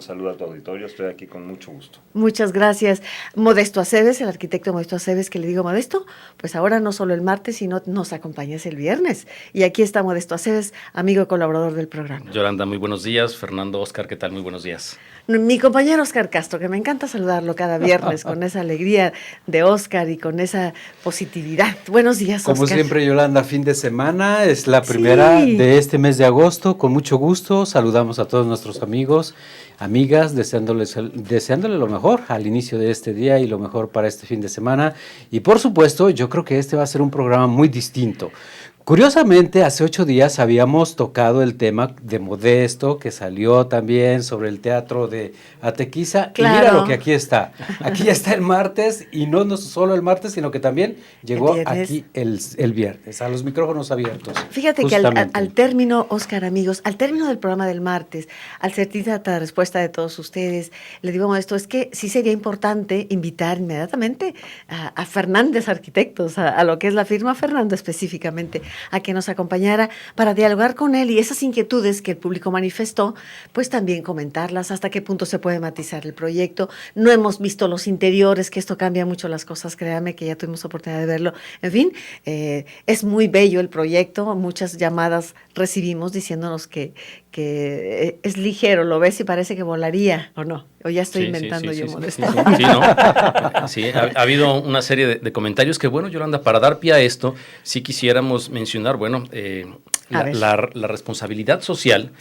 saludo a tu auditorio, estoy aquí con mucho gusto. Muchas gracias. Modesto Aceves, el arquitecto Modesto Aceves, que le digo Modesto, pues ahora no solo el martes, sino nos acompañas el viernes. Y aquí está Modesto Aceves, amigo y colaborador del programa. Yolanda, muy buenos días. Fernando, Oscar, ¿qué tal? Muy buenos días. Mi compañero Oscar Castro, que me encanta saludarlo cada viernes con esa alegría de Oscar y con esa positividad. Buenos días, Oscar. Como siempre, Yolanda, fin de semana, es la primera de este mes de agosto. Con mucho gusto saludamos a todos nuestros amigos, amigas, deseándole lo mejor al inicio de este día y lo mejor para este fin de semana. Y por supuesto, yo creo que este va a ser un programa muy distinto. Curiosamente, hace 8 días habíamos tocado el tema de Modesto, que salió también sobre el teatro de Atequiza. Claro. Y mira lo que aquí está. Aquí ya está el martes, y no solo el martes, sino que también llegó aquí el viernes, a los micrófonos abiertos. Fíjate que al término, Oscar, amigos, al término del programa del martes, al sentir la respuesta de todos ustedes, le digo esto, es que sí sería importante invitar inmediatamente a Fernández Arquitectos, a lo que es la firma Fernando específicamente, a que nos acompañara para dialogar con él y esas inquietudes que el público manifestó, pues también comentarlas, hasta qué punto se puede matizar el proyecto. No hemos visto los interiores, que esto cambia mucho las cosas, créame que ya tuvimos oportunidad de verlo. En fin, es muy bello el proyecto, muchas llamadas recibimos diciéndonos que es ligero, lo ves y parece que volaría, ¿o no? O ya estoy inventando yo, Modesto. Sí, ha habido una serie de comentarios que, bueno, Yolanda, para dar pie a esto, sí quisiéramos mencionar, bueno, la responsabilidad social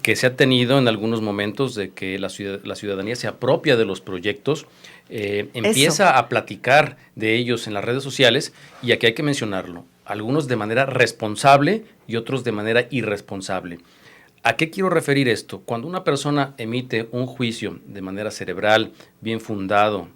que se ha tenido en algunos momentos de que la ciudadanía se apropia de los proyectos, empieza a platicar de ellos en las redes sociales, y aquí hay que mencionarlo, algunos de manera responsable y otros de manera irresponsable. ¿A qué quiero referir esto? Cuando una persona emite un juicio de manera cerebral, bien fundado,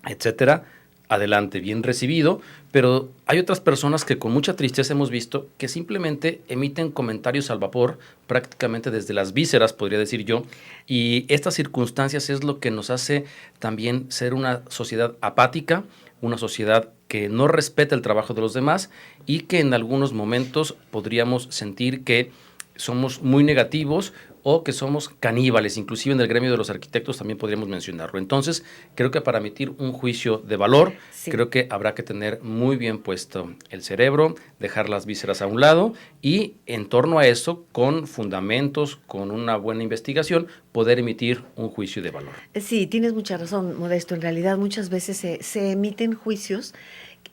etcétera, adelante, bien recibido, pero hay otras personas que con mucha tristeza hemos visto que simplemente emiten comentarios al vapor, prácticamente desde las vísceras, podría decir yo, y estas circunstancias es lo que nos hace también ser una sociedad apática, una sociedad que no respeta el trabajo de los demás y que en algunos momentos podríamos sentir que somos muy negativos o que somos caníbales, inclusive en el gremio de los arquitectos también podríamos mencionarlo. Entonces, creo que para emitir un juicio de valor, creo que habrá que tener muy bien puesto el cerebro, dejar las vísceras a un lado y en torno a eso, con fundamentos, con una buena investigación, poder emitir un juicio de valor. Sí, tienes mucha razón, Modesto. En realidad muchas veces se emiten juicios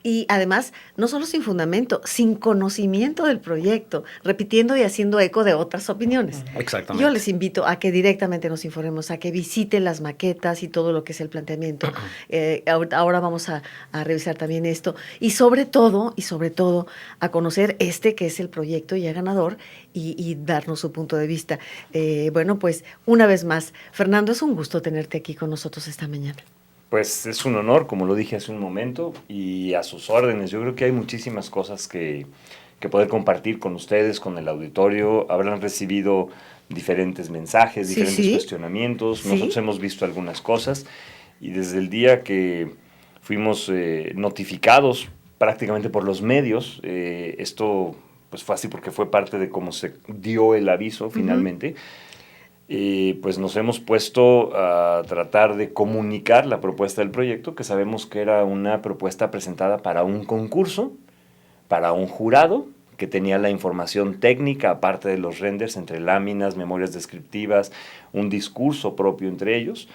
y además, no solo sin fundamento, sin conocimiento del proyecto, repitiendo y haciendo eco de otras opiniones. Exactamente. Yo les invito a que directamente nos informemos, a que visiten las maquetas y todo lo que es el planteamiento. Ahora vamos a revisar también esto. Y sobre todo, a conocer que es el proyecto ya ganador y darnos su punto de vista. Bueno, pues, una vez más, Fernando, es un gusto tenerte aquí con nosotros esta mañana. Pues es un honor, como lo dije hace un momento, y a sus órdenes. Yo creo que hay muchísimas cosas que poder compartir con ustedes, con el auditorio. Habrán recibido diferentes mensajes, diferentes cuestionamientos. Nosotros hemos visto algunas cosas, y desde el día que fuimos notificados prácticamente por los medios, esto pues fue así porque fue parte de cómo se dio el aviso finalmente. Pues nos hemos puesto a tratar de comunicar la propuesta del proyecto, que sabemos que era una propuesta presentada para un concurso, para un jurado, que tenía la información técnica, aparte de los renders entre láminas, memorias descriptivas, un discurso propio entre ellos,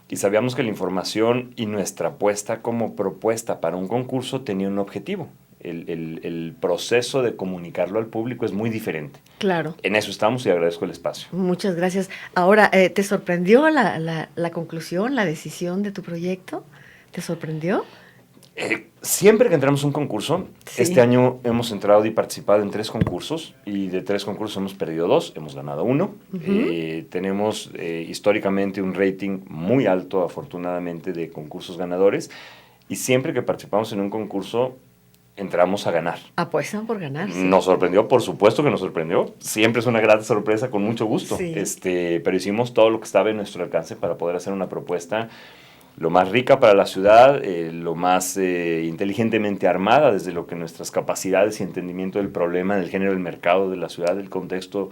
y sabíamos que la información y nuestra apuesta como propuesta para un concurso tenía un objetivo. El proceso de comunicarlo al público es muy diferente. Claro. En eso estamos y agradezco el espacio. Muchas gracias. Ahora, ¿te sorprendió la conclusión, la decisión de tu proyecto? ¿Te sorprendió? Siempre que entramos a un concurso, este año hemos entrado y participado en 3 concursos, y de 3 concursos hemos perdido 2, hemos ganado 1. Tenemos históricamente un rating muy alto, afortunadamente, de concursos ganadores, y siempre que participamos en un concurso, entramos a ganar. Apuestan por ganar. Sí. Nos sorprendió, por supuesto que nos sorprendió. Siempre es una gran sorpresa, con mucho gusto. Pero hicimos todo lo que estaba en nuestro alcance para poder hacer una propuesta lo más rica para la ciudad, lo más inteligentemente armada desde lo que nuestras capacidades y entendimiento del problema, del género, del mercado, de la ciudad, del contexto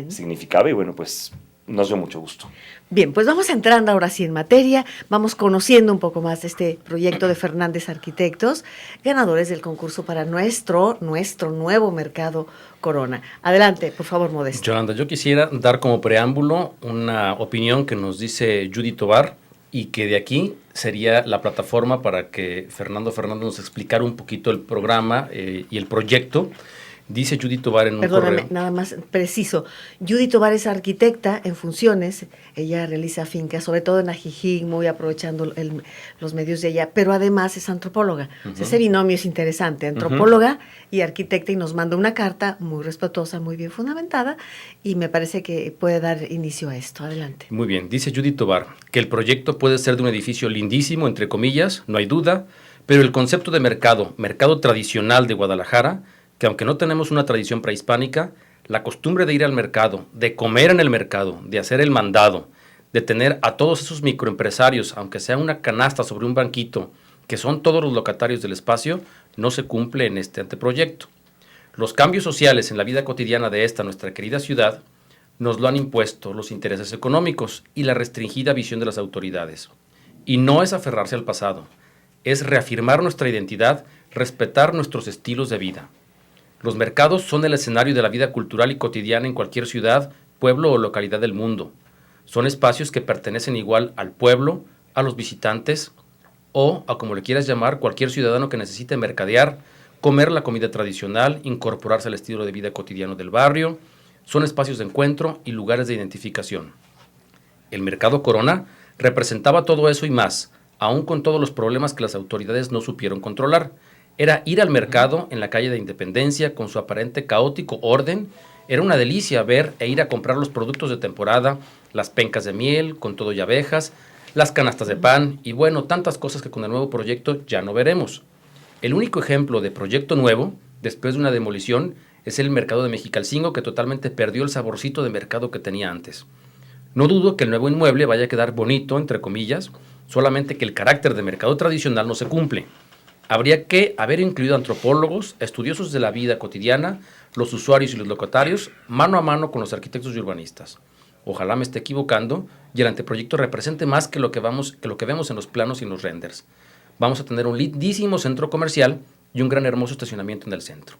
significaba. Y bueno, pues nos dio mucho gusto. Bien, pues vamos entrando ahora sí en materia, vamos conociendo un poco más este proyecto de Fernández Arquitectos, ganadores del concurso para nuestro nuevo mercado Corona. Adelante, por favor, Modesto. Yolanda, yo quisiera dar como preámbulo una opinión que nos dice Judy Tobar y que de aquí sería la plataforma para que Fernando nos explicara un poquito el programa y el proyecto. Dice Judy Tobar en un correo. Perdóname, nada más preciso. Judy Tobar es arquitecta en funciones. Ella realiza fincas, sobre todo en Ajijic, muy aprovechando los medios de ella, pero además es antropóloga. O sea, ese binomio es interesante, antropóloga y arquitecta, y nos manda una carta muy respetuosa, muy bien fundamentada, y me parece que puede dar inicio a esto. Adelante. Muy bien, dice Judy Tobar que el proyecto puede ser de un edificio lindísimo, entre comillas, no hay duda, pero el concepto de mercado tradicional de Guadalajara, que aunque no tenemos una tradición prehispánica, la costumbre de ir al mercado, de comer en el mercado, de hacer el mandado, de tener a todos esos microempresarios, aunque sea una canasta sobre un banquito, que son todos los locatarios del espacio, no se cumple en este anteproyecto. Los cambios sociales en la vida cotidiana de esta nuestra querida ciudad nos lo han impuesto los intereses económicos y la restringida visión de las autoridades. Y no es aferrarse al pasado, es reafirmar nuestra identidad, respetar nuestros estilos de vida. Los mercados son el escenario de la vida cultural y cotidiana en cualquier ciudad, pueblo o localidad del mundo. Son espacios que pertenecen igual al pueblo, a los visitantes o, a como le quieras llamar, cualquier ciudadano que necesite mercadear, comer la comida tradicional, incorporarse al estilo de vida cotidiano del barrio. Son espacios de encuentro y lugares de identificación. El Mercado Corona representaba todo eso y más, aún con todos los problemas que las autoridades no supieron controlar. Era ir al mercado en la calle de Independencia con su aparente caótico orden. Era una delicia ver e ir a comprar los productos de temporada, las pencas de miel, con todo y abejas, las canastas de pan y bueno, tantas cosas que con el nuevo proyecto ya no veremos. El único ejemplo de proyecto nuevo, después de una demolición, es el mercado de Mexicalcingo, que totalmente perdió el saborcito de mercado que tenía antes. No dudo que el nuevo inmueble vaya a quedar bonito, entre comillas, solamente que el carácter de mercado tradicional no se cumple. Habría que haber incluido antropólogos, estudiosos de la vida cotidiana, los usuarios y los locatarios, mano a mano con los arquitectos y urbanistas. Ojalá me esté equivocando y el anteproyecto represente más que lo que vemos en los planos y en los renders. Vamos a tener un lindísimo centro comercial y un gran hermoso estacionamiento en el centro.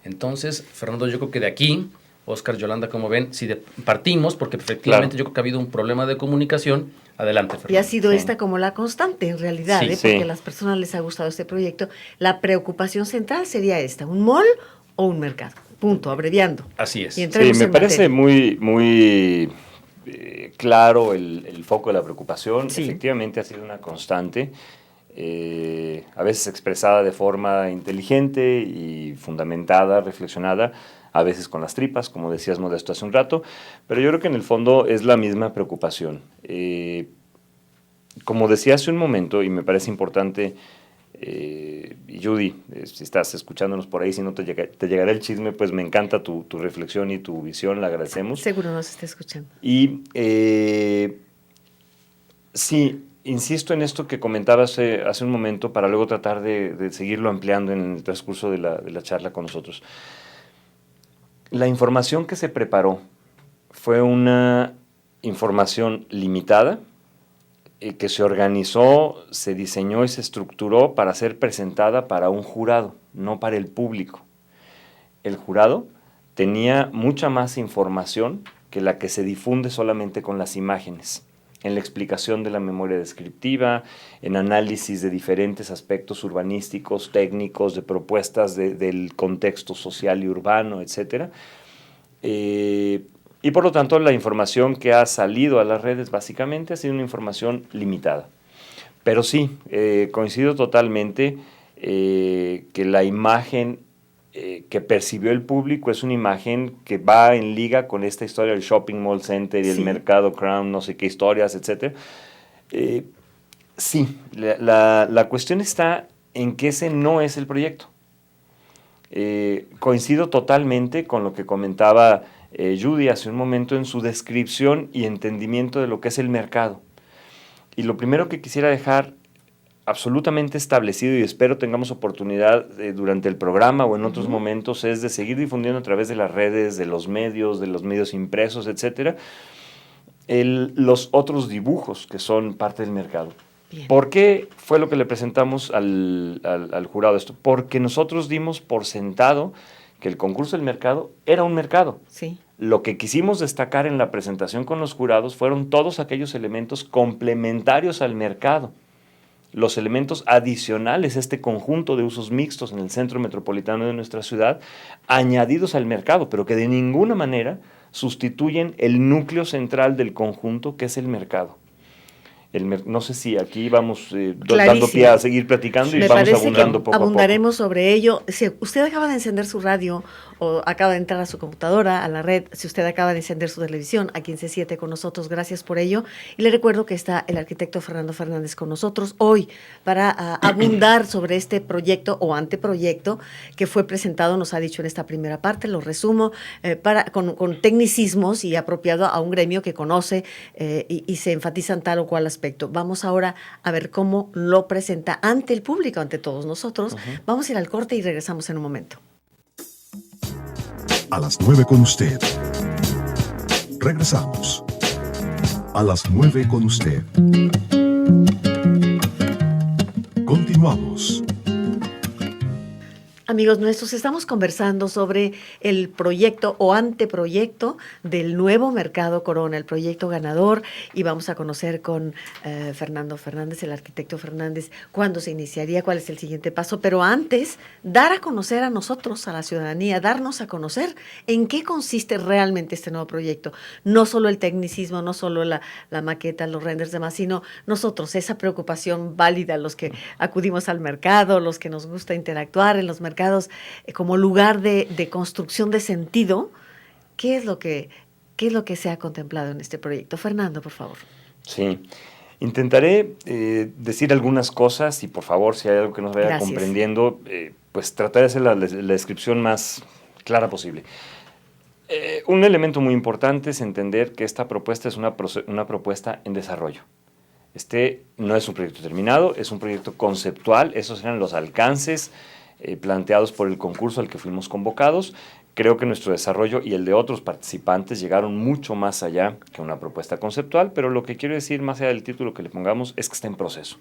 Entonces, Fernando, yo creo que de aquí, Óscar, Yolanda, como ven, si partimos, porque efectivamente yo creo que ha habido un problema de comunicación. Adelante, Fernando. Y ha sido esta como la constante, en realidad, porque a las personas les ha gustado este proyecto. La preocupación central sería esta, ¿un mall o un mercado? Punto, abreviando. Así es. Sí, me parece muy claro el foco de la preocupación. Sí. Efectivamente ha sido una constante, a veces expresada de forma inteligente y fundamentada, reflexionada, a veces con las tripas, como decías, Modesto, hace un rato, pero yo creo que en el fondo es la misma preocupación. Como decía hace un momento, y me parece importante, y Judy, si estás escuchándonos por ahí, si no te llegará el chisme, pues me encanta tu reflexión y tu visión, la agradecemos. Seguro nos está escuchando. Y sí, insisto en esto que comentaba hace un momento para luego tratar de seguirlo ampliando en el transcurso de la charla con nosotros. La información que se preparó fue una información limitada, que se organizó, se diseñó y se estructuró para ser presentada para un jurado, no para el público. El jurado tenía mucha más información que la que se difunde solamente con las imágenes, en la explicación de la memoria descriptiva, en análisis de diferentes aspectos urbanísticos, técnicos, de propuestas del contexto social y urbano, etc. Y por lo tanto la información que ha salido a las redes básicamente ha sido una información limitada. Pero sí, coincido totalmente que la imagen que percibió el público es una imagen que va en liga con esta historia del shopping mall center y el mercado Crown, no sé qué historias, etc. Sí, la cuestión está en que ese no es el proyecto. Coincido totalmente con lo que comentaba Judy hace un momento en su descripción y entendimiento de lo que es el mercado. Y lo primero que quisiera dejar absolutamente establecido, y espero tengamos oportunidad durante el programa o en otros momentos, es de seguir difundiendo a través de las redes, de los medios impresos, etcétera, los otros dibujos que son parte del mercado. Bien. ¿Por qué fue lo que le presentamos al jurado esto? Porque nosotros dimos por sentado que el concurso del mercado era un mercado. Sí. Lo que quisimos destacar en la presentación con los jurados fueron todos aquellos elementos complementarios al mercado, los elementos adicionales, este conjunto de usos mixtos en el centro metropolitano de nuestra ciudad, añadidos al mercado, pero que de ninguna manera sustituyen el núcleo central del conjunto, que es el mercado. No sé si aquí vamos dando pie a seguir platicando y vamos abundando poco a poco. Abundaremos sobre ello. Si usted acaba de encender su radio o acaba de entrar a su computadora, a la red, si usted acaba de encender su televisión, aquí en C7 con nosotros, gracias por ello. Y le recuerdo que está el arquitecto Fernando Fernández con nosotros hoy para abundar sobre este proyecto o anteproyecto que fue presentado, nos ha dicho en esta primera parte, lo resumo, con tecnicismos y apropiado a un gremio que conoce y se enfatizan tal o cual aspecto. Vamos ahora a ver cómo lo presenta ante el público, ante todos nosotros. Vamos a ir al corte y regresamos en un momento. A las 9 con usted. Regresamos. A las 9 con usted. Continuamos. Amigos nuestros, estamos conversando sobre el proyecto o anteproyecto del nuevo Mercado Corona, el proyecto ganador, y vamos a conocer con Fernando Fernández, el arquitecto Fernández, cuándo se iniciaría, cuál es el siguiente paso, pero antes, dar a conocer a nosotros, a la ciudadanía, darnos a conocer en qué consiste realmente este nuevo proyecto. No solo el tecnicismo, no solo la maqueta, los renders, demás, sino nosotros, esa preocupación válida, los que acudimos al mercado, los que nos gusta interactuar en los mercados, como lugar de construcción de sentido. ¿Qué es lo que se ha contemplado en este proyecto? Fernando, por favor. Sí, intentaré decir algunas cosas y por favor, si hay algo que nos vaya comprendiendo, pues tratar de hacer la descripción más clara posible. Un elemento muy importante es entender que esta propuesta es una propuesta en desarrollo. Este no es un proyecto terminado, es un proyecto conceptual, esos eran los alcances planteados por el concurso al que fuimos convocados. Creo que nuestro desarrollo y el de otros participantes llegaron mucho más allá que una propuesta conceptual, pero lo que quiero decir, más allá del título que le pongamos, es que está en proceso.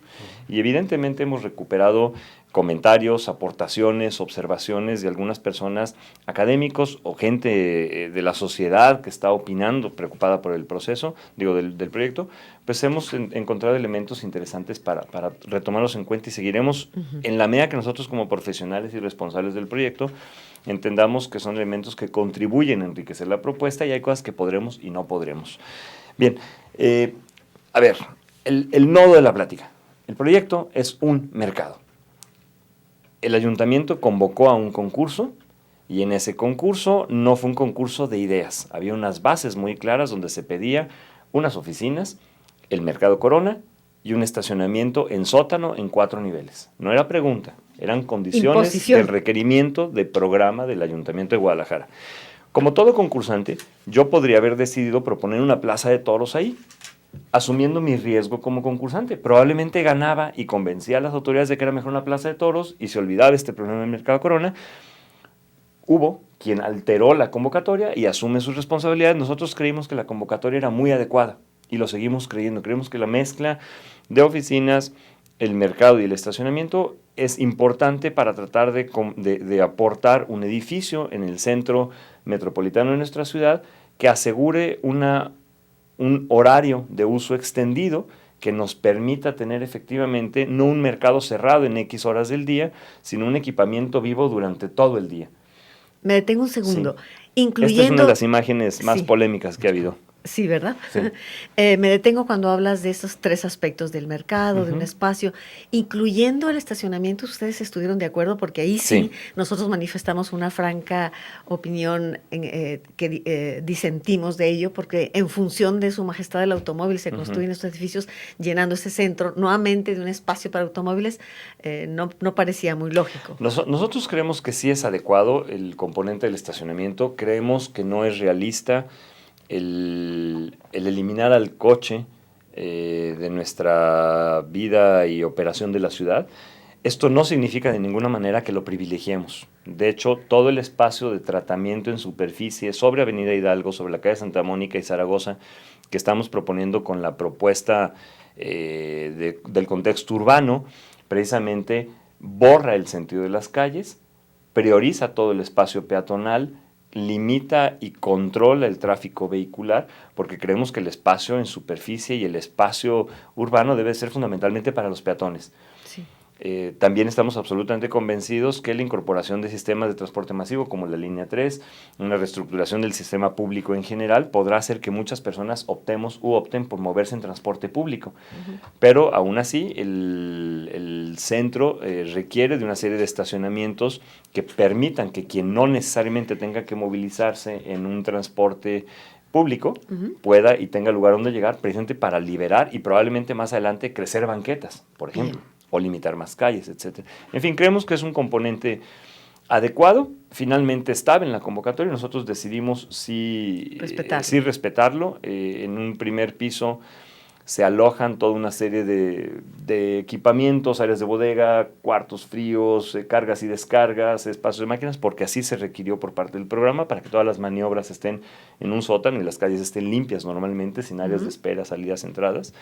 Y evidentemente hemos recuperado comentarios, aportaciones, observaciones de algunas personas, académicos o gente de la sociedad que está opinando, preocupada por el proceso, del proyecto, pues hemos encontrado elementos interesantes para retomarlos en cuenta y seguiremos en la medida que nosotros como profesionales y responsables del proyecto entendamos que son elementos que contribuyen a enriquecer la propuesta y hay cosas que podremos y no podremos. Bien, a ver, el nodo de la plática. El proyecto es un mercado. El ayuntamiento convocó a un concurso y en ese concurso no fue un concurso de ideas. Había unas bases muy claras donde se pedía unas oficinas, el Mercado Corona y un estacionamiento en sótano en 4 niveles. No era pregunta, eran condiciones del requerimiento de programa del Ayuntamiento de Guadalajara. Como todo concursante, yo podría haber decidido proponer una plaza de toros ahí, asumiendo mi riesgo como concursante. Probablemente ganaba y convencía a las autoridades de que era mejor una plaza de toros y se olvidaba este problema del Mercado Corona. Hubo quien alteró la convocatoria y asume sus responsabilidades. Nosotros creímos que la convocatoria era muy adecuada y lo seguimos creyendo. Creemos que la mezcla de oficinas, el mercado y el estacionamiento es importante para tratar de aportar un edificio en el centro metropolitano de nuestra ciudad que asegure un horario de uso extendido que nos permita tener efectivamente no un mercado cerrado en X horas del día, sino un equipamiento vivo durante todo el día. Me detengo un segundo. Sí. Esta es una de las imágenes más polémicas que ha habido. Sí, ¿verdad? Sí. Me detengo cuando hablas de estos 3 aspectos del mercado, de un espacio, incluyendo el estacionamiento. ¿Ustedes estuvieron de acuerdo? Porque ahí sí nosotros manifestamos una franca opinión que disentimos de ello, porque en función de su majestad el automóvil se construyen estos edificios llenando ese centro nuevamente de un espacio para automóviles. No parecía muy lógico. Nosotros creemos que sí es adecuado el componente del estacionamiento. Creemos que no es realista el eliminar al coche de nuestra vida y operación de la ciudad. Esto no significa de ninguna manera que lo privilegiemos. De hecho, todo el espacio de tratamiento en superficie sobre Avenida Hidalgo, sobre la calle Santa Mónica y Zaragoza, que estamos proponiendo con la propuesta del contexto urbano, precisamente borra el sentido de las calles, prioriza todo el espacio peatonal, limita y controla el tráfico vehicular, porque creemos que el espacio en superficie y el espacio urbano debe ser fundamentalmente para los peatones. Sí. También estamos absolutamente convencidos que la incorporación de sistemas de transporte masivo como la línea 3, una reestructuración del sistema público en general, podrá hacer que muchas personas opten por moverse en transporte público. Pero aún así, el centro requiere de una serie de estacionamientos que permitan que quien no necesariamente tenga que movilizarse en un transporte público pueda y tenga lugar donde llegar, precisamente para liberar y probablemente más adelante crecer banquetas, por ejemplo. O limitar más calles, etc. En fin, creemos que es un componente adecuado. Finalmente estaba en la convocatoria y nosotros decidimos sí respetarlo. En un primer piso se alojan toda una serie de equipamientos, áreas de bodega, cuartos fríos, cargas y descargas, espacios de máquinas, porque así se requirió por parte del programa para que todas las maniobras estén en un sótano y las calles estén limpias normalmente, sin áreas de espera, salidas, entradas.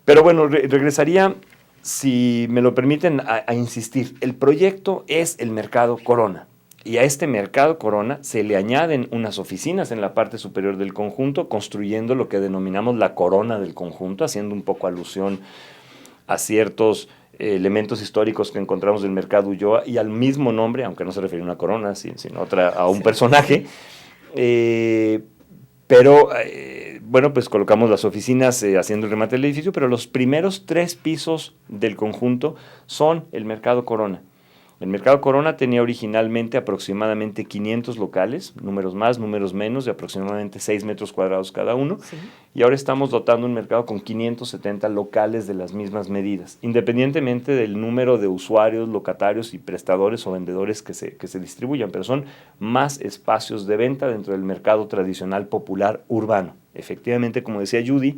Pero bueno, regresaría, si me lo permiten, a insistir. El proyecto es el Mercado Corona. Y a este Mercado Corona se le añaden unas oficinas en la parte superior del conjunto, construyendo lo que denominamos la corona del conjunto, haciendo un poco alusión a ciertos elementos históricos que encontramos del Mercado Ulloa y al mismo nombre, aunque no se refiere a una corona, sino a un personaje. Bueno, pues colocamos las oficinas haciendo el remate del edificio, pero los primeros 3 pisos del conjunto son el Mercado Corona. El Mercado Corona tenía originalmente aproximadamente 500 locales, números más, números menos, de aproximadamente 6 metros cuadrados cada uno, sí. Y ahora estamos dotando un mercado con 570 locales de las mismas medidas, independientemente del número de usuarios, locatarios y prestadores o vendedores que se distribuyan, pero son más espacios de venta dentro del mercado tradicional popular urbano. Efectivamente, como decía Judy,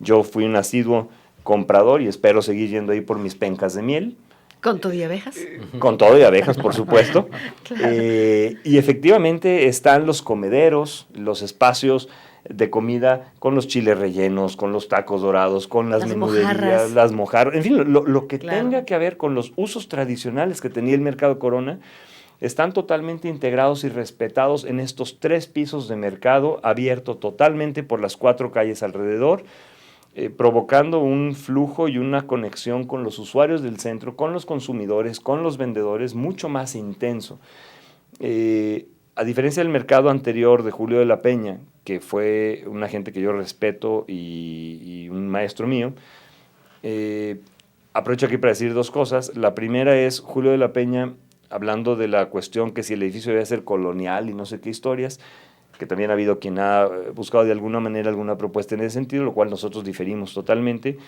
yo fui un asiduo comprador y espero seguir yendo ahí por mis pencas de miel. ¿Con todo y abejas? Con todo y abejas, por supuesto. Claro. Y efectivamente están los comederos, los espacios de comida con los chiles rellenos, con los tacos dorados, con las menuderías, las mojarras, en fin, lo que tenga que ver con los usos tradicionales que tenía el Mercado Corona, están totalmente integrados y respetados en estos 3 pisos de mercado, abierto totalmente por las 4 calles alrededor, provocando un flujo y una conexión con los usuarios del centro, con los consumidores, con los vendedores, mucho más intenso. A diferencia del mercado anterior de Julio de la Peña, que fue una gente que yo respeto y un maestro mío, aprovecho aquí para decir 2 cosas. La primera es Julio de la Peña, hablando de la cuestión que si el edificio debe ser colonial y no sé qué historias, que también ha habido quien ha buscado de alguna manera alguna propuesta en ese sentido, lo cual nosotros diferimos totalmente.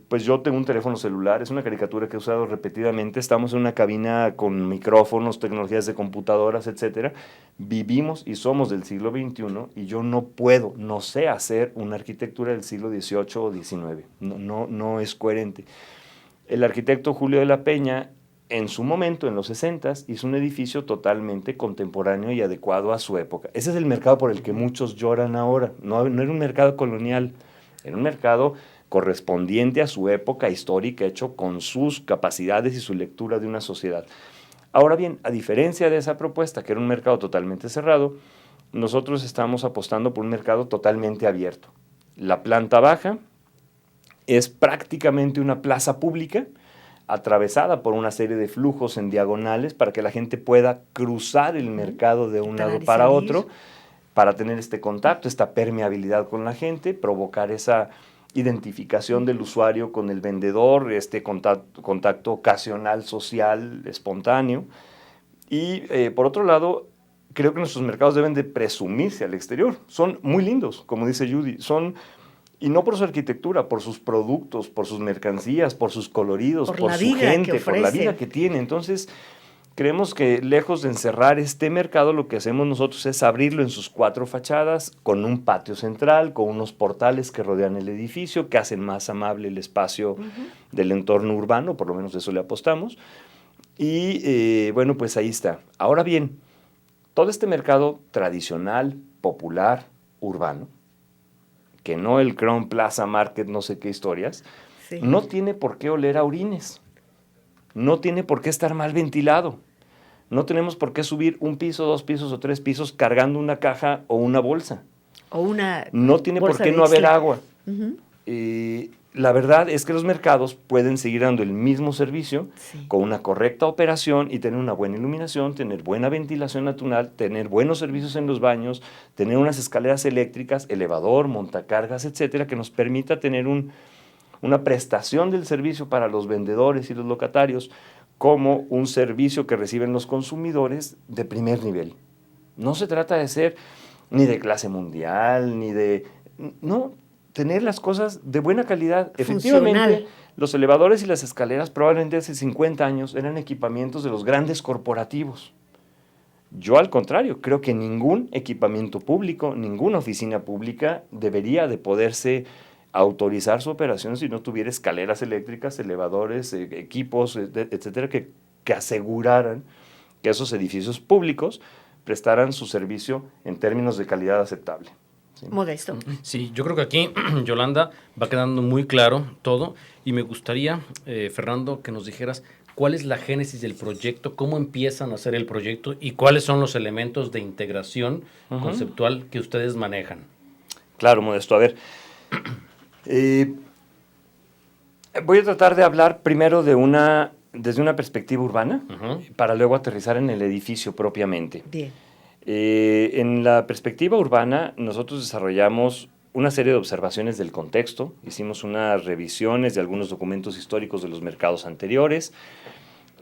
Pues yo tengo un teléfono celular, es una caricatura que he usado repetidamente, estamos en una cabina con micrófonos, tecnologías de computadoras, etcétera. Vivimos y somos del siglo XXI y yo no sé hacer una arquitectura del siglo XVIII o XIX, no es coherente. El arquitecto Julio de la Peña, en su momento, en los 60s, hizo un edificio totalmente contemporáneo y adecuado a su época. Ese es el mercado por el que muchos lloran ahora. No era un mercado colonial, era un mercado correspondiente a su época histórica, hecho con sus capacidades y su lectura de una sociedad. Ahora bien, a diferencia de esa propuesta, que era un mercado totalmente cerrado, nosotros estamos apostando por un mercado totalmente abierto. La planta baja es prácticamente una plaza pública, atravesada por una serie de flujos en diagonales para que la gente pueda cruzar el mercado de un lado para otro, para tener este contacto, esta permeabilidad con la gente, provocar esa identificación del usuario con el vendedor, este contacto ocasional, social, espontáneo. Y por otro lado, creo que nuestros mercados deben de presumirse al exterior. Son muy lindos, como dice Judy, y no por su arquitectura, por sus productos, por sus mercancías, por sus coloridos, por su gente, por la vida que tiene. Entonces, Creemos que lejos de encerrar este mercado, lo que hacemos nosotros es abrirlo en sus 4 fachadas, con un patio central, con unos portales que rodean el edificio, que hacen más amable el espacio del entorno urbano, por lo menos de eso le apostamos. Y bueno, pues ahí está. Ahora bien, todo este mercado tradicional, popular, urbano, que no el Crown Plaza Market, no sé qué historias, no tiene por qué oler a orines, no tiene por qué estar mal ventilado. No tenemos por qué subir 1 piso, 2 pisos o 3 pisos cargando una caja o una bolsa. O una No tiene por qué no haber agua. La verdad es que los mercados pueden seguir dando el mismo servicio con una correcta operación y tener una buena iluminación, tener buena ventilación natural, tener buenos servicios en los baños, tener unas escaleras eléctricas, elevador, montacargas, etcétera, que nos permita tener una prestación del servicio para los vendedores y los locatarios como un servicio que reciben los consumidores de primer nivel. No se trata de ser ni de clase mundial, ni de... No, tener las cosas de buena calidad. Efectivamente, los elevadores y las escaleras probablemente hace 50 años eran equipamientos de los grandes corporativos. Yo, al contrario, creo que ningún equipamiento público, ninguna oficina pública debería de poderse autorizar su operación si no tuviera escaleras eléctricas, elevadores, equipos, etcétera, que aseguraran que esos edificios públicos prestaran su servicio en términos de calidad aceptable. ¿Sí? Modesto. Sí, yo creo que aquí, Yolanda, va quedando muy claro todo y me gustaría, Fernando, que nos dijeras cuál es la génesis del proyecto, cómo empiezan a hacer el proyecto y cuáles son los elementos de integración conceptual que ustedes manejan. Claro, Modesto. A ver, voy a tratar de hablar primero desde una perspectiva urbana para luego aterrizar en el edificio propiamente. Bien. En la perspectiva urbana, nosotros desarrollamos una serie de observaciones del contexto, hicimos unas revisiones de algunos documentos históricos de los mercados anteriores,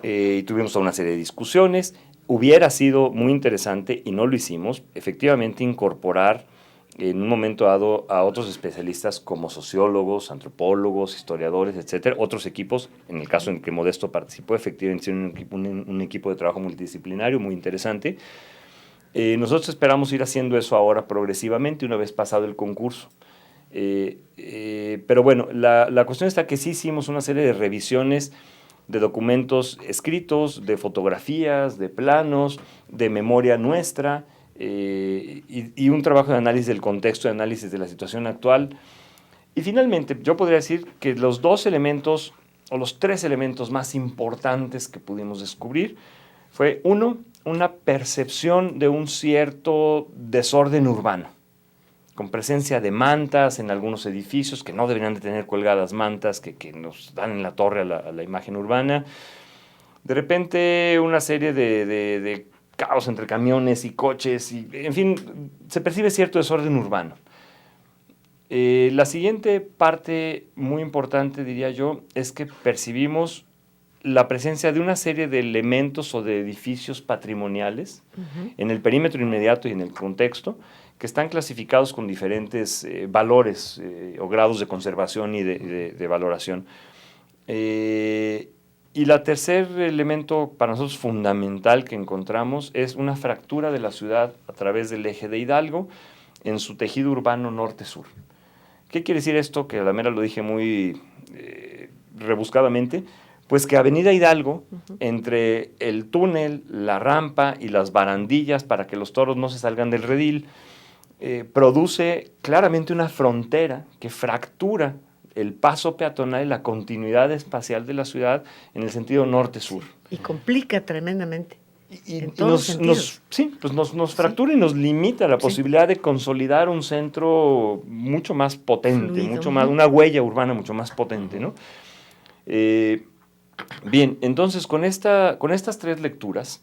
y tuvimos una serie de discusiones. Hubiera sido muy interesante, y no lo hicimos, efectivamente incorporar en un momento dado a otros especialistas como sociólogos, antropólogos, historiadores, etcétera, otros equipos, en el caso en que Modesto participó, efectivamente un equipo de trabajo multidisciplinario muy interesante. Nosotros esperamos ir haciendo eso ahora progresivamente una vez pasado el concurso. Pero bueno, la cuestión está que sí hicimos una serie de revisiones de documentos escritos, de fotografías, de planos, de memoria nuestra, y un trabajo de análisis del contexto, de análisis de la situación actual. Y finalmente, yo podría decir que los 2 elementos, o los 3 elementos más importantes que pudimos descubrir, fue una percepción de un cierto desorden urbano, con presencia de mantas en algunos edificios que no deberían de tener colgadas mantas que nos dan en la torre a la imagen urbana. De repente una serie de caos entre camiones y coches, y, en fin, se percibe cierto desorden urbano. La siguiente parte muy importante, diría yo, es que percibimos la presencia de una serie de elementos o de edificios patrimoniales en el perímetro inmediato y en el contexto, que están clasificados con diferentes valores o grados de conservación y de valoración. Y el tercer elemento para nosotros fundamental que encontramos es una fractura de la ciudad a través del eje de Hidalgo en su tejido urbano norte-sur. ¿Qué quiere decir esto? Que a la mera lo dije muy rebuscadamente. Pues que Avenida Hidalgo, entre el túnel, la rampa y las barandillas para que los toros no se salgan del redil, produce claramente una frontera que fractura el paso peatonal y la continuidad espacial de la ciudad en el sentido norte-sur. Y complica tremendamente. Y nos fractura y nos limita la posibilidad de consolidar un centro mucho más potente, mucho más, una huella urbana mucho más potente, ¿no? Bien, entonces con estas 3 lecturas,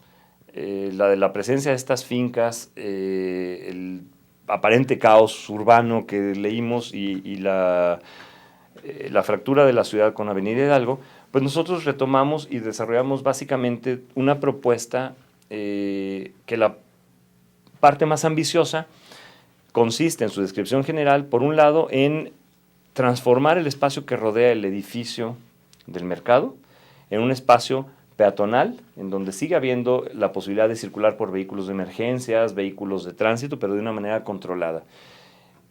la de la presencia de estas fincas, el aparente caos urbano que leímos y la fractura de la ciudad con Avenida Hidalgo, pues nosotros retomamos y desarrollamos básicamente una propuesta que la parte más ambiciosa consiste en su descripción general, por un lado, en transformar el espacio que rodea el edificio del mercado en un espacio peatonal, en donde sigue habiendo la posibilidad de circular por vehículos de emergencias, vehículos de tránsito, pero de una manera controlada.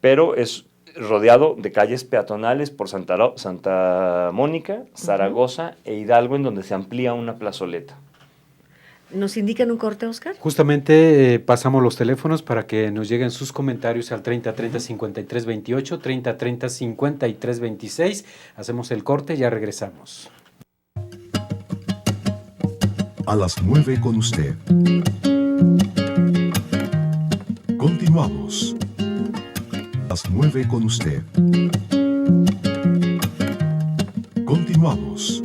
Pero es rodeado de calles peatonales por Santa Mónica, Zaragoza e Hidalgo, en donde se amplía una plazoleta. ¿Nos indican un corte, Oscar? Justamente pasamos los teléfonos para que nos lleguen sus comentarios al 3030-5328, 3030-5326. Hacemos el corte y ya regresamos. A las 9 con usted. Continuamos. A las 9 con usted. Continuamos.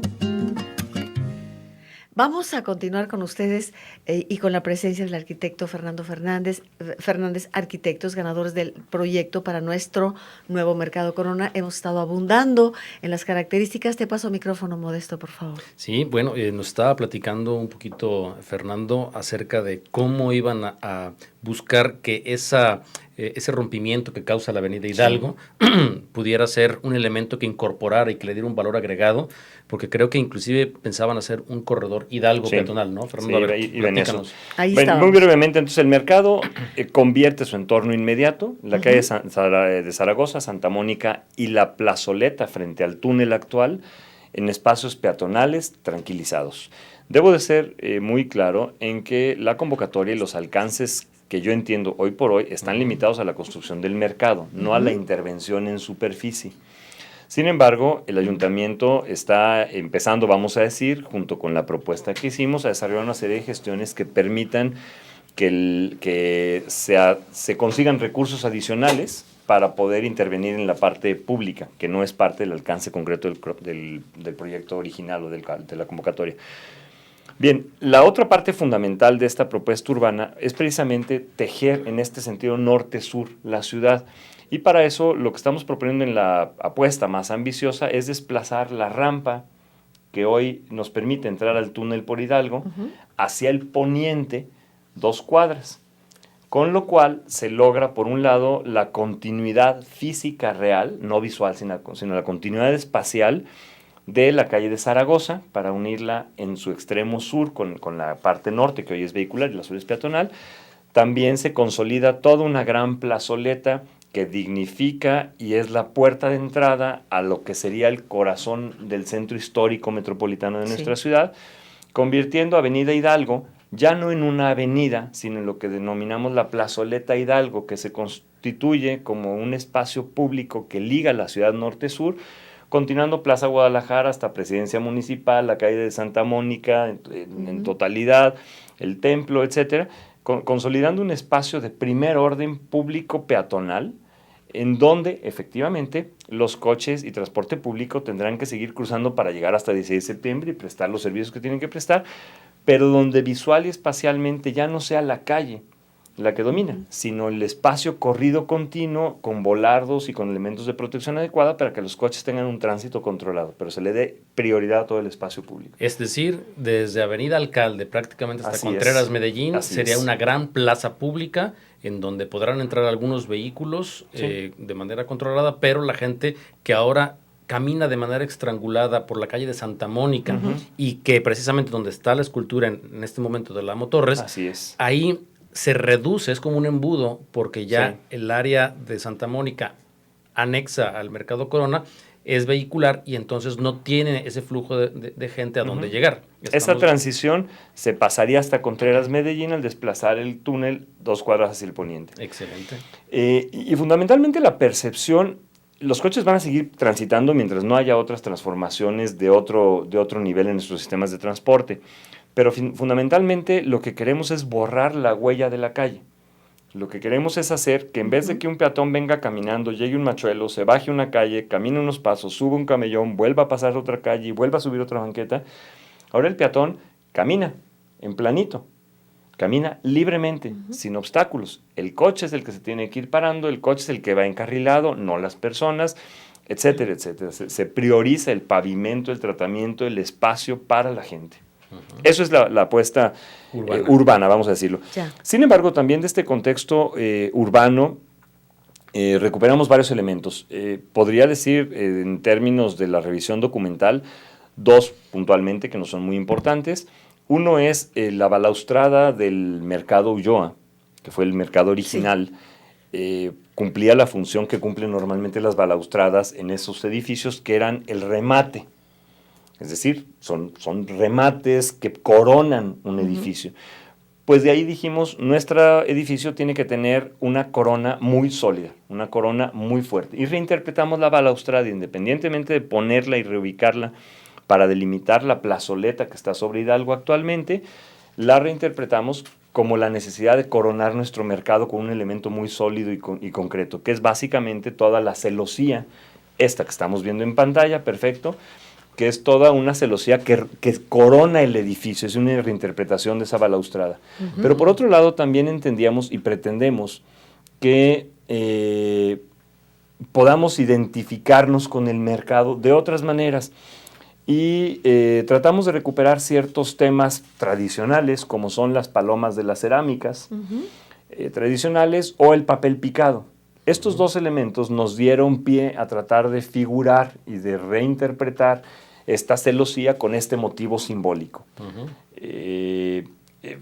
Vamos a continuar con ustedes y con la presencia del arquitecto Fernando Fernández, arquitectos ganadores del proyecto para nuestro nuevo Mercado Corona. Hemos estado abundando en las características. Te paso micrófono, Modesto, por favor. Sí, bueno, nos estaba platicando un poquito Fernando acerca de cómo iban a buscar que ese rompimiento que causa la avenida Hidalgo pudiera ser un elemento que incorporara y que le diera un valor agregado, porque creo que inclusive pensaban hacer un corredor Hidalgo peatonal, ¿no? Fernando, sí, a ver, platícanos. Ahí bueno, muy brevemente, entonces el mercado convierte su entorno inmediato, la calle de Zaragoza, Santa Mónica y la plazoleta frente al túnel actual, en espacios peatonales tranquilizados. Debo de ser muy claro en que la convocatoria y los alcances que yo entiendo hoy por hoy están limitados a la construcción del mercado, no a la intervención en superficie. Sin embargo, el ayuntamiento está empezando, vamos a decir, junto con la propuesta que hicimos, a desarrollar una serie de gestiones que permitan que se consigan recursos adicionales para poder intervenir en la parte pública, que no es parte del alcance concreto del proyecto original o de la convocatoria. Bien, la otra parte fundamental de esta propuesta urbana es precisamente tejer en este sentido norte-sur la ciudad. Y para eso lo que estamos proponiendo en la apuesta más ambiciosa es desplazar la rampa que hoy nos permite entrar al túnel por Hidalgo hacia el poniente 2 cuadras. Con lo cual se logra, por un lado, la continuidad física real, no visual, sino la continuidad espacial de la calle de Zaragoza para unirla en su extremo sur con la parte norte, que hoy es vehicular y la sur es peatonal. También se consolida toda una gran plazoleta que dignifica y es la puerta de entrada a lo que sería el corazón del centro histórico metropolitano de nuestra ciudad, convirtiendo Avenida Hidalgo ya no en una avenida, sino en lo que denominamos la plazoleta Hidalgo, que se constituye como un espacio público que liga la ciudad norte-sur, continuando Plaza Guadalajara hasta Presidencia Municipal, la calle de Santa Mónica en totalidad, el templo, etcétera, consolidando un espacio de primer orden público peatonal, en donde efectivamente los coches y transporte público tendrán que seguir cruzando para llegar hasta 16 de septiembre y prestar los servicios que tienen que prestar, pero donde visual y espacialmente ya no sea la calle la que domina, sino el espacio corrido continuo con volardos y con elementos de protección adecuada para que los coches tengan un tránsito controlado, pero se le dé prioridad a todo el espacio público. Es decir, desde Avenida Alcalde prácticamente hasta Contreras, Medellín, sería una gran plaza pública en donde podrán entrar algunos vehículos de manera controlada, pero la gente que ahora camina de manera estrangulada por la calle de Santa Mónica y que precisamente donde está la escultura en este momento de la Amo Torres, ahí se reduce, es como un embudo, porque ya el área de Santa Mónica anexa al Mercado Corona es vehicular y entonces no tiene ese flujo de gente a donde llegar. Esa transición se pasaría hasta Contreras, Medellín, al desplazar el túnel 2 cuadras hacia el poniente. Excelente. Y fundamentalmente la percepción, los coches van a seguir transitando mientras no haya otras transformaciones de otro nivel en nuestros sistemas de transporte. Pero fundamentalmente lo que queremos es borrar la huella de la calle. Lo que queremos es hacer que en vez de que un peatón venga caminando, llegue un machuelo, se baje una calle, camine unos pasos, suba un camellón, vuelva a pasar otra calle y vuelva a subir otra banqueta, ahora el peatón camina en planito, camina libremente, sin obstáculos. El coche es el que se tiene que ir parando, el coche es el que va encarrilado, no las personas, etcétera, etcétera. Se prioriza el pavimento, el tratamiento, el espacio para la gente. Eso es la apuesta urbana, vamos a decirlo. Sin embargo, también de este contexto urbano recuperamos varios elementos. Podría decir, en términos de la revisión documental, 2 puntualmente que no son muy importantes. Uno es la balaustrada del mercado Ulloa, que fue el mercado original. Sí. Cumplía la función que cumplen normalmente las balaustradas en esos edificios, que eran el remate. Es decir, son remates que coronan un edificio. Pues de ahí dijimos, nuestro edificio tiene que tener una corona muy sólida, una corona muy fuerte. Y reinterpretamos la balaustrada, independientemente de ponerla y reubicarla para delimitar la plazoleta que está sobre Hidalgo actualmente, la reinterpretamos como la necesidad de coronar nuestro mercado con un elemento muy sólido y concreto, que es básicamente toda la celosía, esta que estamos viendo en pantalla, perfecto, que es toda una celosía que corona el edificio, es una reinterpretación de esa balaustrada. Pero por otro lado también entendíamos y pretendemos que podamos identificarnos con el mercado de otras maneras. Y tratamos de recuperar ciertos temas tradicionales, como son las palomas de las cerámicas tradicionales o el papel picado. Estos dos elementos nos dieron pie a tratar de figurar y de reinterpretar esta celosía con este motivo simbólico.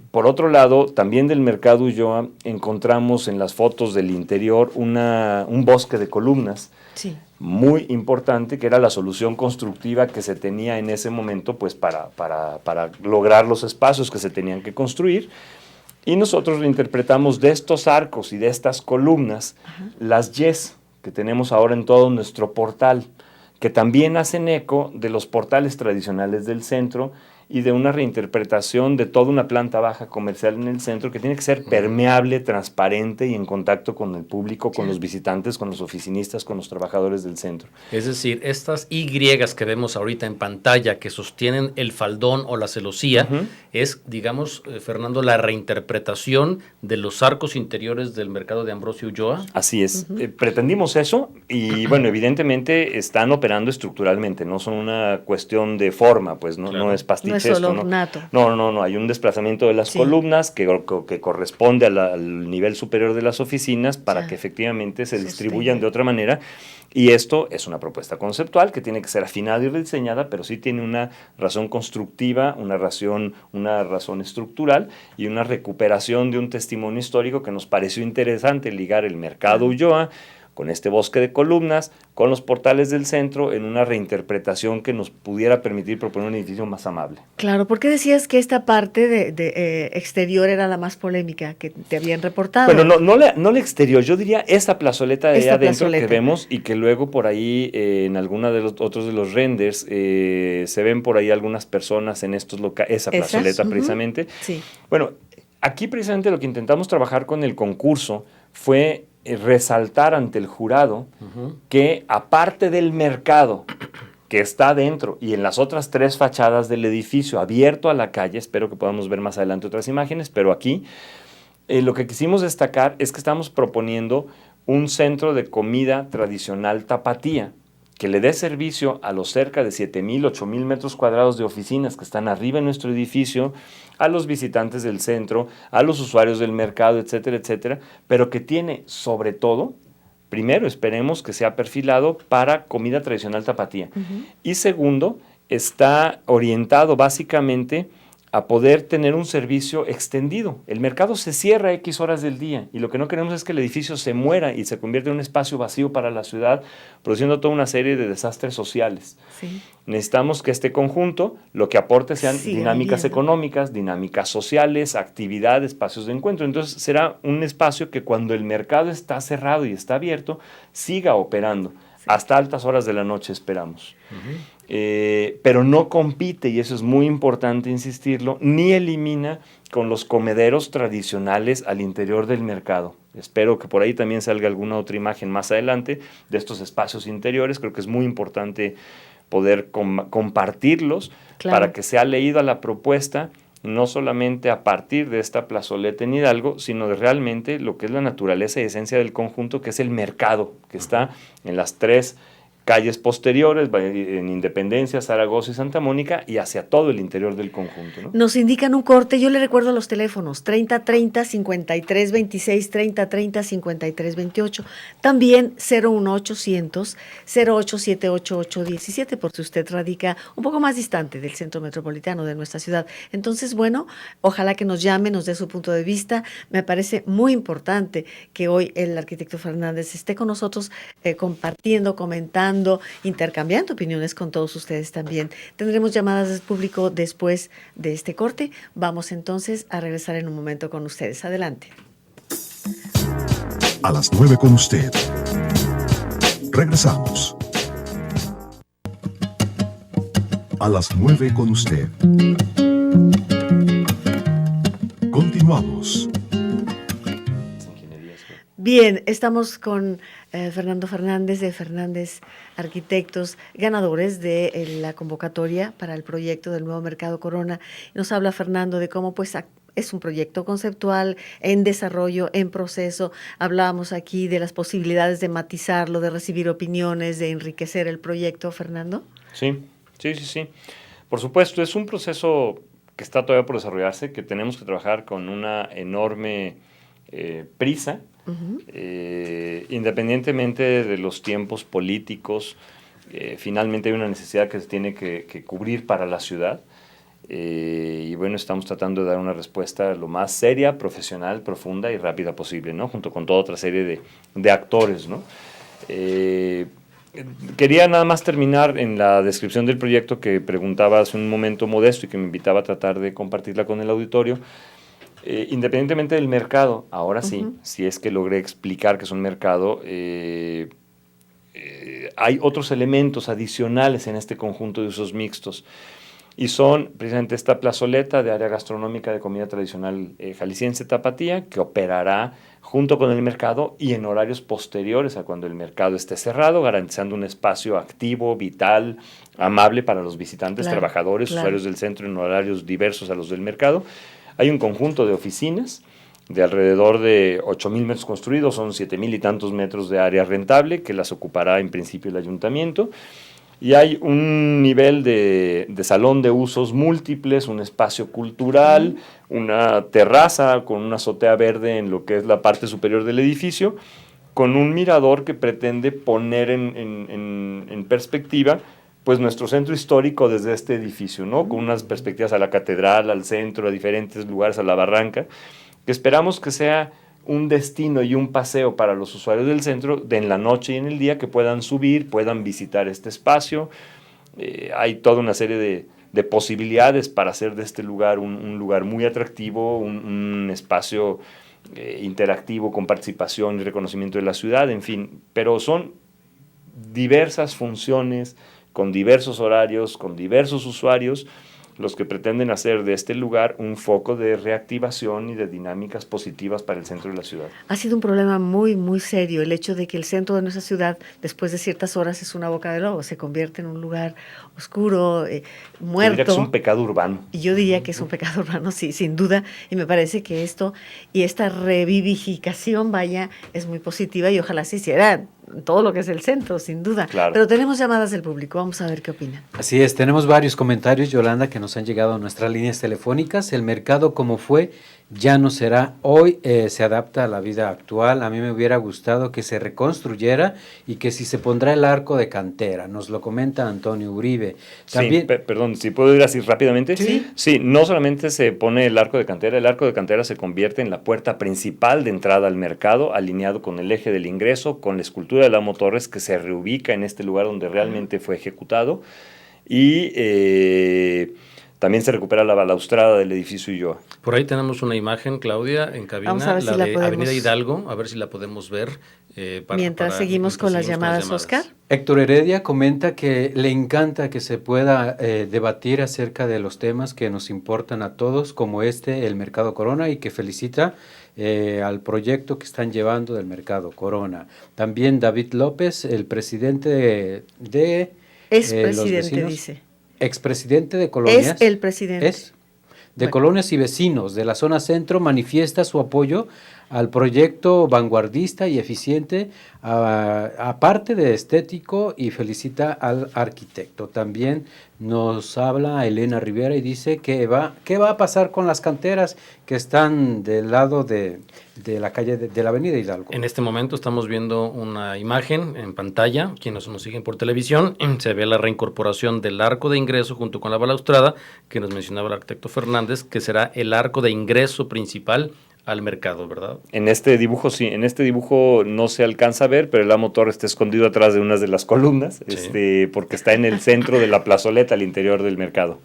Por otro lado, también del mercado Ulloa encontramos en las fotos del interior un bosque de columnas, sí, muy importante, que era la solución constructiva que se tenía en ese momento, pues para lograr los espacios que se tenían que construir. Y nosotros reinterpretamos de estos arcos y de estas columnas las yes que tenemos ahora en todo nuestro portal, que también hacen eco de los portales tradicionales del centro y de una reinterpretación de toda una planta baja comercial en el centro que tiene que ser permeable, transparente y en contacto con el público, con los visitantes, con los oficinistas, con los trabajadores del centro. Es decir, estas Y que vemos ahorita en pantalla que sostienen el faldón o la celosía, es, digamos, Fernando, la reinterpretación de los arcos interiores del mercado de Ambrosio Ulloa. Así es. Pretendimos eso y, bueno, evidentemente están operando estructuralmente, no son una cuestión de forma, pues no es pastiche. No es solo ornato. No, hay un desplazamiento de las columnas que corresponde al nivel superior de las oficinas para que efectivamente se distribuyan de otra manera. Y esto es una propuesta conceptual que tiene que ser afinada y rediseñada, pero sí tiene una razón constructiva, una razón estructural y una recuperación de un testimonio histórico que nos pareció interesante ligar el mercado Ulloa con este bosque de columnas, con los portales del centro, en una reinterpretación que nos pudiera permitir proponer un edificio más amable. Claro, ¿por qué decías que esta parte de exterior era la más polémica que te habían reportado? Bueno, no la exterior, yo diría esta plazoleta de ahí adentro que vemos y que luego por ahí en alguna de los otros de los renders se ven por ahí algunas personas en estos locales, esa plazoleta precisamente. Sí. Bueno, aquí precisamente lo que intentamos trabajar con el concurso fue resaltar ante el jurado que aparte del mercado que está dentro y en las otras 3 fachadas del edificio abierto a la calle, espero que podamos ver más adelante otras imágenes, pero aquí lo que quisimos destacar es que estamos proponiendo un centro de comida tradicional tapatía que le dé servicio a los cerca de 7,000, 8,000 metros cuadrados de oficinas que están arriba en nuestro edificio, a los visitantes del centro, a los usuarios del mercado, etcétera, etcétera, pero que tiene sobre todo, primero esperemos que sea perfilado para comida tradicional tapatía, y segundo, está orientado básicamente a poder tener un servicio extendido. El mercado se cierra X horas del día y lo que no queremos es que el edificio se muera y se convierta en un espacio vacío para la ciudad, produciendo toda una serie de desastres sociales. Sí. Necesitamos que este conjunto lo que aporte sean dinámicas económicas, dinámicas sociales, actividades, espacios de encuentro. Entonces será un espacio que cuando el mercado está cerrado y está abierto, siga operando. Hasta altas horas de la noche esperamos. Pero no compite, y eso es muy importante insistirlo, ni elimina con los comederos tradicionales al interior del mercado. Espero que por ahí también salga alguna otra imagen más adelante de estos espacios interiores. Creo que es muy importante poder compartirlos para que sea leída la propuesta, no solamente a partir de esta plazoleta en Hidalgo, sino de realmente lo que es la naturaleza y esencia del conjunto, que es el mercado, que está en las 3 calles posteriores, en Independencia, Zaragoza y Santa Mónica, y hacia todo el interior del conjunto, ¿no? Nos indican un corte, yo le recuerdo los teléfonos, 3030-5326, 3030-5328, también 01800-0878817, por si usted radica un poco más distante del centro metropolitano de nuestra ciudad. Entonces, bueno, ojalá que nos llame, nos dé su punto de vista. Me parece muy importante que hoy el arquitecto Fernández esté con nosotros compartiendo, comentando, intercambiando opiniones con todos ustedes también. Tendremos llamadas del público después de este corte. Vamos entonces a regresar en un momento con ustedes. Adelante. A las 9 con usted. Regresamos. A las 9 con usted. Continuamos. Bien, estamos con Fernando Fernández de Fernández Arquitectos, ganadores de la convocatoria para el proyecto del nuevo Mercado Corona. Nos habla Fernando de cómo pues es un proyecto conceptual, en desarrollo, en proceso. Hablábamos aquí de las posibilidades de matizarlo, de recibir opiniones, de enriquecer el proyecto, Fernando. Sí. Por supuesto, es un proceso que está todavía por desarrollarse, que tenemos que trabajar con una enorme prisa. Uh-huh. Independientemente de los tiempos políticos, finalmente hay una necesidad que se tiene que cubrir para la ciudad, y bueno, estamos tratando de dar una respuesta lo más seria, profesional, profunda y rápida posible, ¿no? Junto con toda otra serie de actores, ¿no? Quería nada más terminar en la descripción del proyecto que preguntaba hace un momento Modesto y que me invitaba a tratar de compartirla con el auditorio. Independientemente del mercado, ahora sí, uh-huh, si es que logré explicar que es un mercado, hay otros elementos adicionales en este conjunto de usos mixtos, y son precisamente esta plazoleta de área gastronómica de comida tradicional jalisciense tapatía, que operará junto con el mercado y en horarios posteriores a cuando el mercado esté cerrado, garantizando un espacio activo, vital, amable para los visitantes, claro, trabajadores, claro, usuarios del centro en horarios diversos a los del mercado. Hay un conjunto de oficinas de alrededor de 8,000 metros construidos, son 7,000 y tantos metros de área rentable, que las ocupará en principio el ayuntamiento. Y hay un nivel de salón de usos múltiples, un espacio cultural, una terraza con una azotea verde en lo que es la parte superior del edificio, con un mirador que pretende poner en perspectiva pues nuestro centro histórico desde este edificio, ¿no? Con unas perspectivas a la catedral, al centro, a diferentes lugares, a la barranca, que esperamos que sea un destino y un paseo para los usuarios del centro en la noche y en el día, que puedan subir, puedan visitar este espacio. Hay toda una serie de posibilidades para hacer de este lugar un lugar muy atractivo, un espacio interactivo con participación y reconocimiento de la ciudad, en fin, pero son diversas funciones, con diversos horarios, con diversos usuarios, los que pretenden hacer de este lugar un foco de reactivación y de dinámicas positivas para el centro de la ciudad. Ha sido un problema muy, muy serio el hecho de que el centro de nuestra ciudad, después de ciertas horas, es una boca de lobo, se convierte en un lugar oscuro, muerto. Yo diría que es un pecado urbano. Y yo diría que es un pecado urbano, sí, sin duda, y me parece que esto y esta revivificación, vaya, es muy positiva y ojalá se hiciera todo lo que es el centro, sin duda. Claro. Pero tenemos llamadas del público, vamos a ver qué opinan. Así es, tenemos varios comentarios, Yolanda, que nos han llegado a nuestras líneas telefónicas. El mercado como fue, ya no será. Hoy se adapta a la vida actual. A mí me hubiera gustado que se reconstruyera y que si se pondrá el arco de cantera. Nos lo comenta Antonio Uribe. También, sí, perdón, si puedo ir así rápidamente. Sí. Sí, no solamente se pone el arco de cantera se convierte en la puerta principal de entrada al mercado, alineado con el eje del ingreso, con la escultura de Amo Torres, que se reubica en este lugar donde realmente fue ejecutado, y también se recupera la balaustrada del edificio Ulloa. Por ahí tenemos una imagen, Claudia, en cabina, la si de podemos... Avenida Hidalgo, a ver si la podemos ver. Mientras seguimos con las llamadas, Oscar. Héctor Heredia comenta que le encanta que se pueda debatir acerca de los temas que nos importan a todos, como el Mercado Corona, y que felicita al proyecto que están llevando del Mercado Corona. También David López, el presidente de expresidente, dice. Expresidente de Colonias. Es el presidente. De Colonias y Vecinos de la zona centro, manifiesta su apoyo al proyecto vanguardista y eficiente, aparte de estético, y felicita al arquitecto. También nos habla Elena Rivera y dice qué va a pasar con las canteras que están del lado de la calle de la avenida Hidalgo. En este momento estamos viendo una imagen en pantalla, quienes nos siguen por televisión, se ve la reincorporación del arco de ingreso junto con la balaustrada que nos mencionaba el arquitecto Fernández, que será el arco de ingreso principal al mercado, ¿verdad? En este dibujo sí, en este dibujo no se alcanza a ver, pero el amo torre está escondido atrás de unas de las columnas, sí. Porque está en el centro de la plazoleta al interior del mercado.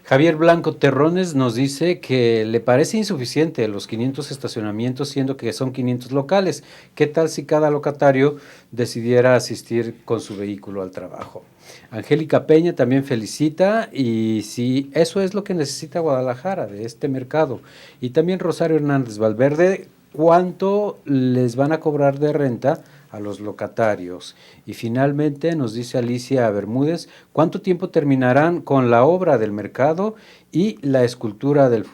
Javier Blanco Terrones nos dice que le parece insuficiente los 500 estacionamientos, siendo que son 500 locales. ¿Qué tal si cada locatario decidiera asistir con su vehículo al trabajo? Angélica Peña también felicita, y si eso es lo que necesita Guadalajara de este mercado. Y también Rosario Hernández Valverde, ¿cuánto les van a cobrar de renta a los locatarios? Y finalmente nos dice Alicia Bermúdez, ¿cuánto tiempo terminarán con la obra del mercado y la escultura del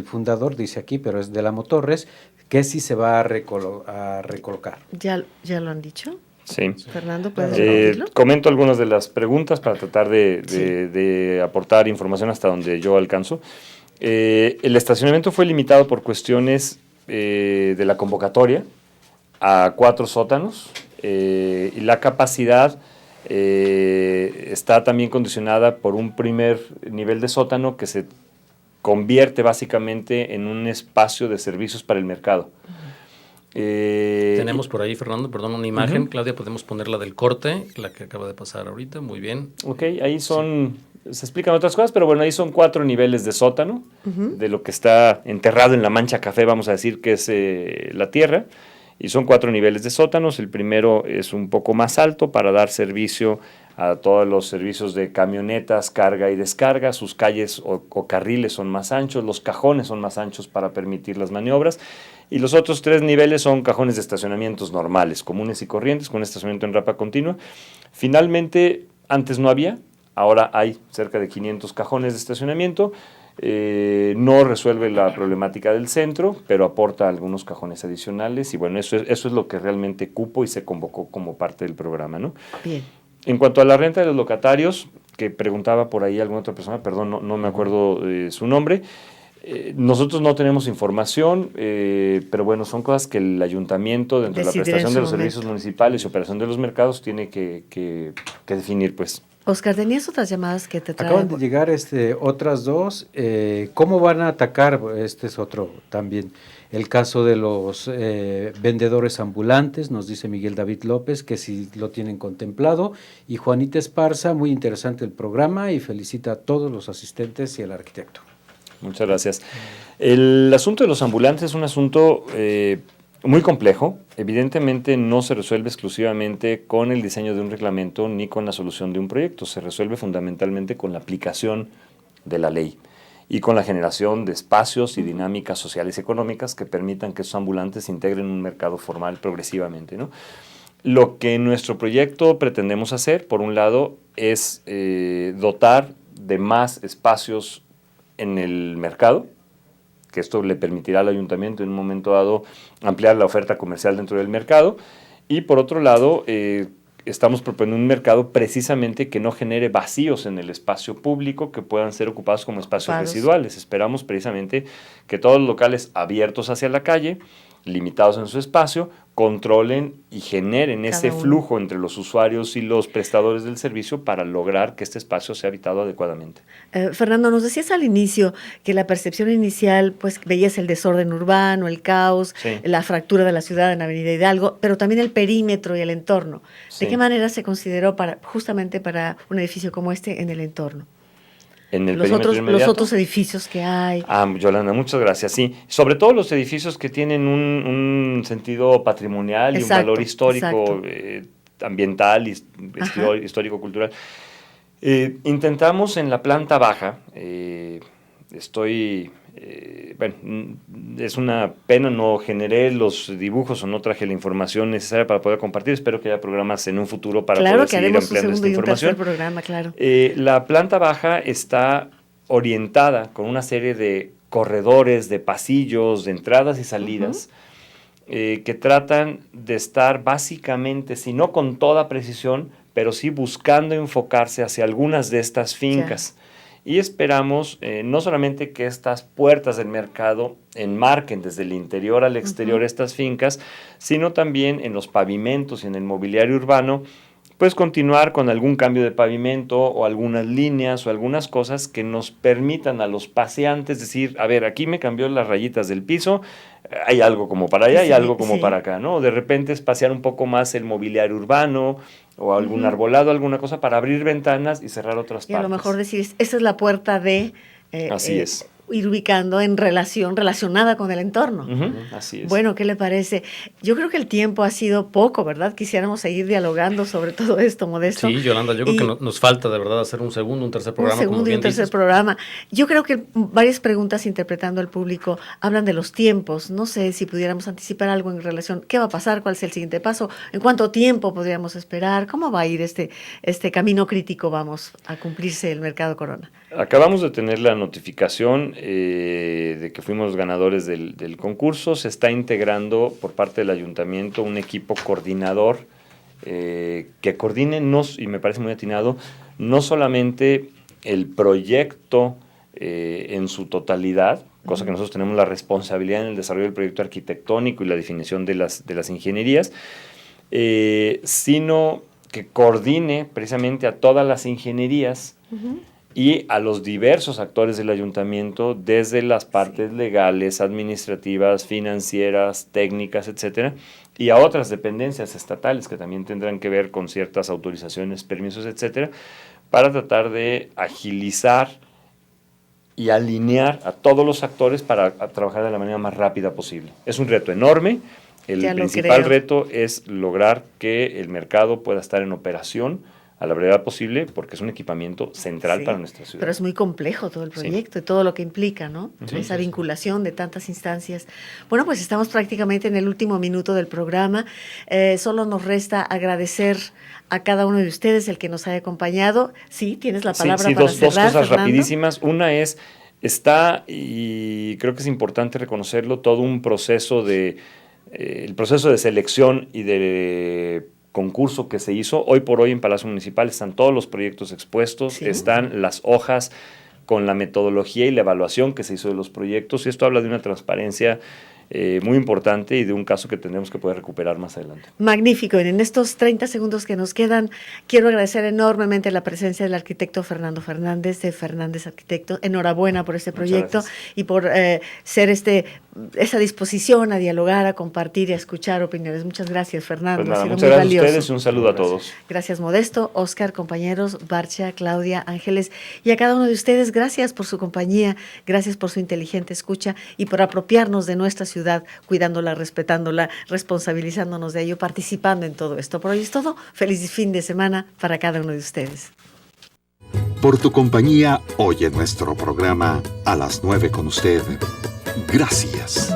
fundador, dice aquí, pero es de Amo Torres, que sí se va a recolocar? ¿Ya lo han dicho? Sí. Fernando, ¿puedes repetirlo? Comento algunas de las preguntas para tratar de aportar información hasta donde yo alcanzo. El estacionamiento fue limitado por cuestiones de la convocatoria a 4 sótanos, y la capacidad está también condicionada por un primer nivel de sótano que se convierte básicamente en un espacio de servicios para el mercado. Tenemos por ahí, Fernando, perdón, una imagen. Claudia, podemos ponerla del corte, la que acaba de pasar ahorita, muy bien. Ok, ahí se explican otras cosas, pero bueno, ahí son 4 niveles de sótano, de lo que está enterrado en la mancha café, vamos a decir que es la tierra, y son 4 niveles de sótanos. El primero es un poco más alto para dar servicio a todos los servicios de camionetas, carga y descarga. Sus calles o carriles son más anchos, los cajones son más anchos para permitir las maniobras, y los otros 3 niveles son cajones de estacionamientos normales, comunes y corrientes, con estacionamiento en rampa continua. Finalmente, antes no había, ahora hay cerca de 500 cajones de estacionamiento. No resuelve la problemática del centro, pero aporta algunos cajones adicionales, y bueno, eso es lo que realmente cupo y se convocó como parte del programa, ¿no? Bien. En cuanto a la renta de los locatarios, que preguntaba por ahí alguna otra persona, perdón, no me acuerdo su nombre, nosotros no tenemos información, pero bueno, son cosas que el ayuntamiento, dentro de la prestación de los servicios municipales y operación de los mercados, tiene que definir, pues. Oscar, ¿tenías otras llamadas que te traen? Acaban de llegar otras 2. ¿Cómo van a atacar? Este es otro también. El caso de los vendedores ambulantes, nos dice Miguel David López, que si lo tienen contemplado. Y Juanita Esparza, muy interesante el programa, y felicita a todos los asistentes y al arquitecto. Muchas gracias. El asunto de los ambulantes es un asunto muy complejo. Evidentemente no se resuelve exclusivamente con el diseño de un reglamento ni con la solución de un proyecto. Se resuelve fundamentalmente con la aplicación de la ley y con la generación de espacios y dinámicas sociales y económicas que permitan que esos ambulantes se integren en un mercado formal progresivamente, ¿no? Lo que en nuestro proyecto pretendemos hacer, por un lado, es dotar de más espacios en el mercado, que esto le permitirá al ayuntamiento en un momento dado ampliar la oferta comercial dentro del mercado, y por otro lado estamos proponiendo un mercado precisamente que no genere vacíos en el espacio público que puedan ser ocupados como espacios residuales. Esperamos precisamente que todos los locales abiertos hacia la calle, limitados en su espacio, controlen y generen ese flujo entre los usuarios y los prestadores del servicio para lograr que este espacio sea habitado adecuadamente. Fernando, nos decías al inicio que la percepción inicial, pues veías el desorden urbano, el caos, la fractura de la ciudad en Avenida Hidalgo, pero también el perímetro y el entorno. ¿De qué manera se consideró justamente para un edificio como este en el entorno? En el los otros edificios que hay. Yolanda, muchas gracias. Sí, sobre todo los edificios que tienen un sentido patrimonial y un valor histórico, ambiental y histórico-cultural. Intentamos en la planta baja, es una pena, no generé los dibujos o no traje la información necesaria para poder compartir. Espero que haya programas en un futuro para poder seguir ampliando esta información. Programa, claro. La planta baja está orientada con una serie de corredores, de pasillos, de entradas y salidas, que tratan de estar básicamente, si no con toda precisión, pero sí buscando enfocarse hacia algunas de estas fincas. Y esperamos no solamente que estas puertas del mercado enmarquen desde el interior al exterior estas fincas, sino también en los pavimentos y en el mobiliario urbano, pues continuar con algún cambio de pavimento o algunas líneas o algunas cosas que nos permitan a los paseantes decir, a ver, aquí me cambió las rayitas del piso, hay algo como para allá y algo como para acá, ¿no? De repente espaciar un poco más el mobiliario urbano o algún arbolado, alguna cosa para abrir ventanas y cerrar otras partes. Y a lo mejor decir, esa es la puerta de... Así es. Ir ubicando en relacionada con el entorno. Así es. Bueno, ¿qué le parece? Yo creo que el tiempo ha sido poco, ¿verdad? Quisiéramos seguir dialogando sobre todo esto, Modesto. Sí, Yolanda, yo creo que nos falta de verdad hacer un segundo, un tercer programa. Programa. Yo creo que varias preguntas interpretando al público hablan de los tiempos. No sé si pudiéramos anticipar algo en relación, ¿qué va a pasar? ¿Cuál es el siguiente paso? ¿En cuánto tiempo podríamos esperar? ¿Cómo va a ir este camino crítico, vamos, a cumplirse el mercado Corona? Acabamos de tener la notificación de que fuimos ganadores del concurso. Se está integrando por parte del ayuntamiento un equipo coordinador que coordine, y me parece muy atinado, no solamente el proyecto en su totalidad, cosa que nosotros tenemos la responsabilidad en el desarrollo del proyecto arquitectónico y la definición de las ingenierías, sino que coordine precisamente a todas las ingenierías y a los diversos actores del ayuntamiento, desde las partes legales, administrativas, financieras, técnicas, etcétera, y a otras dependencias estatales que también tendrán que ver con ciertas autorizaciones, permisos, etcétera, para tratar de agilizar y alinear a todos los actores para trabajar de la manera más rápida posible. Es un reto enorme. El principal reto es lograr que el mercado pueda estar en operación a la brevedad posible, porque es un equipamiento central para nuestra ciudad. Pero es muy complejo todo el proyecto y todo lo que implica, ¿no? Esa vinculación de tantas instancias. Bueno, pues estamos prácticamente en el último minuto del programa. Solo nos resta agradecer a cada uno de ustedes el que nos haya acompañado. Sí, tienes la palabra para cerrar, dos cosas Fernando. Rapidísimas. Una es, y creo que es importante reconocerlo, todo un proceso el proceso de selección y de concurso que se hizo. Hoy por hoy en Palacio Municipal están todos los proyectos expuestos, están las hojas con la metodología y la evaluación que se hizo de los proyectos, y esto habla de una transparencia muy importante y de un caso que tendremos que poder recuperar más adelante. Magnífico. En estos 30 segundos que nos quedan, quiero agradecer enormemente la presencia del arquitecto Fernando Fernández, de Fernández Arquitecto. Enhorabuena por este proyecto y por ser esa disposición a dialogar, a compartir y a escuchar opiniones. Muchas gracias, Fernando. Pues nada, muchas gracias a ustedes y un saludo a todos. Gracias, Modesto, Óscar, compañeros, Barcha, Claudia, Ángeles, y a cada uno de ustedes, gracias por su compañía, gracias por su inteligente escucha y por apropiarnos de nuestra ciudad, cuidándola, respetándola, responsabilizándonos de ello, participando en todo esto. Por hoy es todo. Feliz fin de semana para cada uno de ustedes. Por tu compañía, oye nuestro programa A las 9 con usted. Gracias.